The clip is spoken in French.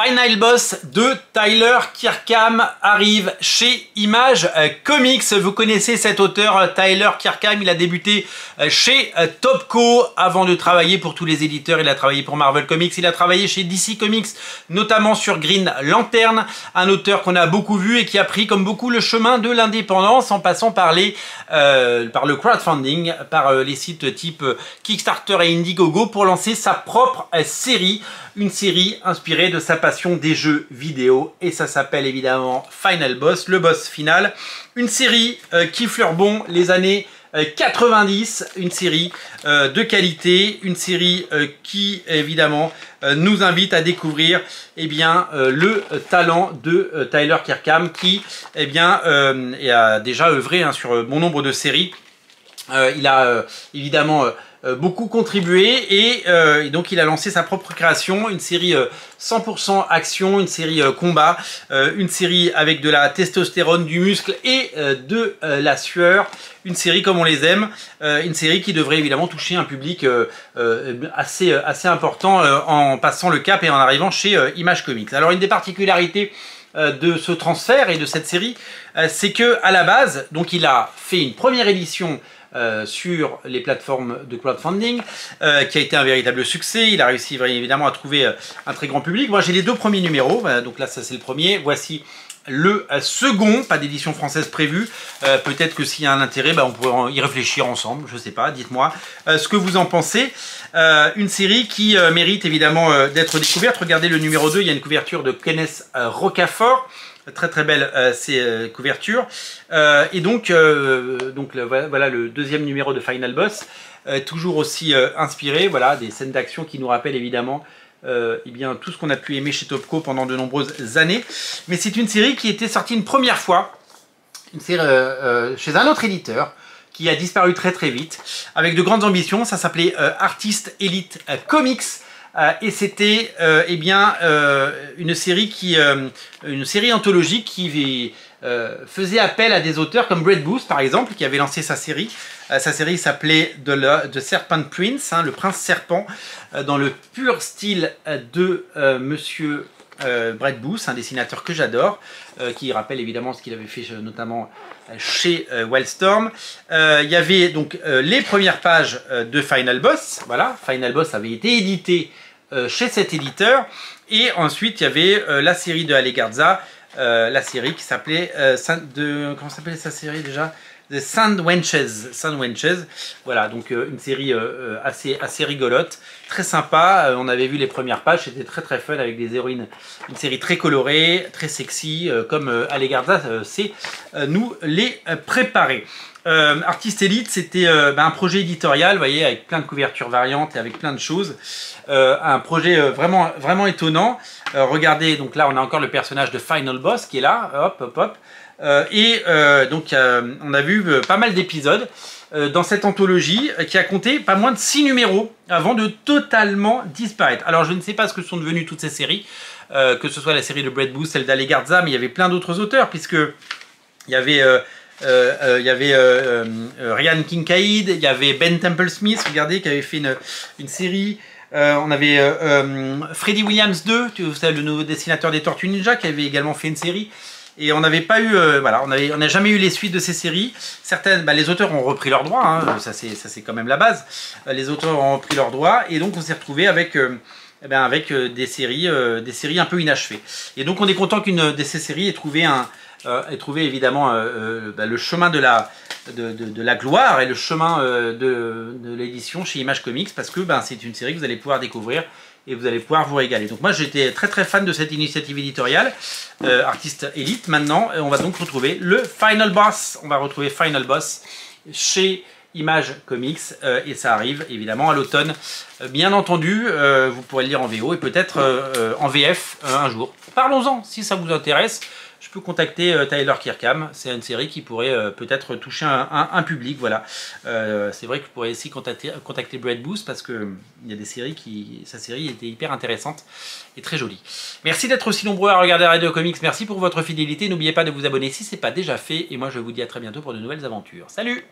Final Boss de Tyler Kirkham arrive chez Image Comics. Vous connaissez cet auteur Tyler Kirkham, il a débuté chez Topco avant de travailler pour tous les éditeurs. Il a travaillé pour Marvel Comics, il a travaillé chez DC Comics, notamment sur Green Lantern, un auteur qu'on a beaucoup vu et qui a pris comme beaucoup le chemin de l'indépendance en passant par le crowdfunding, par les sites type Kickstarter et Indiegogo pour lancer sa propre série. Une série inspirée de sa passion des jeux vidéo et ça s'appelle évidemment Final Boss, le boss final. Une série qui fleure bon les années 90, une série de qualité, une série qui évidemment nous invite à découvrir le talent de Tyler Kirkham qui a déjà œuvré sur bon nombre de séries. Il a évidemment beaucoup contribué et donc il a lancé sa propre création, une série 100% action, une série combat, une série avec de la testostérone, du muscle et de la sueur, une série comme on les aime, une série qui devrait évidemment toucher un public assez important en passant le cap et en arrivant chez Image Comics. Alors une des particularités de ce transfert et de cette série, c'est que à la base, donc il a fait une première édition sur les plateformes de crowdfunding qui a été un véritable succès. Il a réussi évidemment à trouver un très grand public. Moi j'ai les deux premiers numéros, donc là ça c'est le premier, voici le second, pas d'édition française prévue. Peut-être que s'il y a un intérêt, on pourrait y réfléchir ensemble, je sais pas, dites-moi ce que vous en pensez. Une série qui mérite évidemment d'être découverte. Regardez le numéro 2, il y a une couverture de Kenneth Rocafort. Très très belle couverture. Et donc, voilà le deuxième numéro de Final Boss, toujours aussi inspiré, voilà, des scènes d'action qui nous rappellent évidemment tout ce qu'on a pu aimer chez Topco pendant de nombreuses années. Mais c'est une série qui était sortie une première fois, une série chez un autre éditeur, qui a disparu très très vite, avec de grandes ambitions. Ça s'appelait Artist Elite Comics. Et c'était une série anthologique qui faisait appel à des auteurs comme Brett Booth par exemple, qui avait lancé sa série. Sa série s'appelait The Serpent Prince, le prince serpent, dans le pur style de monsieur Brett Booth, un dessinateur que j'adore, qui rappelle évidemment ce qu'il avait fait notamment chez Wildstorm. Il y avait donc les premières pages de Final Boss. Voilà, Final Boss avait été édité chez cet éditeur, et ensuite il y avait la série de Ale Garza, la série qui s'appelait comment s'appelait sa série déjà, The Sandwenches. Voilà, donc une série assez rigolote, très sympa. On avait vu les premières pages, c'était très très fun avec des héroïnes, une série très colorée, très sexy, comme Ale Garza sait nous les préparer. Artist Elite, c'était un projet éditorial, vous voyez, avec plein de couvertures variantes et avec plein de choses. Un projet vraiment étonnant. Regardez, donc là on a encore le personnage de Final Boss qui est là, hop. Donc on a vu pas mal d'épisodes dans cette anthologie qui a compté pas moins de 6 numéros avant de totalement disparaître. Alors je ne sais pas ce que sont devenues toutes ces séries, que ce soit la série de Brett Booth, celle d'Ale Garza, mais il y avait plein d'autres auteurs, puisque il y avait Ryan Kincaid, il y avait Ben Temple Smith, regardez, qui avait fait une série. On avait Freddie Williams 2, vous savez, le nouveau dessinateur des Tortues Ninja, qui avait également fait une série. Et on n'avait pas eu, on n'a jamais eu les suites de ces séries. Certaines, les auteurs ont repris leurs droits, ça c'est quand même la base. Les auteurs ont repris leurs droits, et donc on s'est retrouvé avec des séries un peu inachevées. Et donc on est content qu'une de ces séries ait trouvé évidemment le chemin de la gloire et le chemin de l'édition chez Image Comics, parce que c'est une série que vous allez pouvoir découvrir et vous allez pouvoir vous régaler. Donc moi j'étais très très fan de cette initiative éditoriale, Artist Elite. Maintenant on va donc retrouver le Final Boss, on va retrouver Final Boss chez Image Comics, et ça arrive évidemment à l'automne. Bien entendu, vous pourrez le lire en VO et peut-être en VF un jour. Parlons-en, si ça vous intéresse. Je peux contacter Tyler Kirkham, c'est une série qui pourrait peut-être toucher un public, voilà. C'est vrai que je pourrais aussi contacter Brett Booth, parce que il y a des séries sa série était hyper intéressante et très jolie. Merci d'être aussi nombreux à regarder Radio Comics, merci pour votre fidélité, n'oubliez pas de vous abonner si ce n'est pas déjà fait, et moi je vous dis à très bientôt pour de nouvelles aventures. Salut!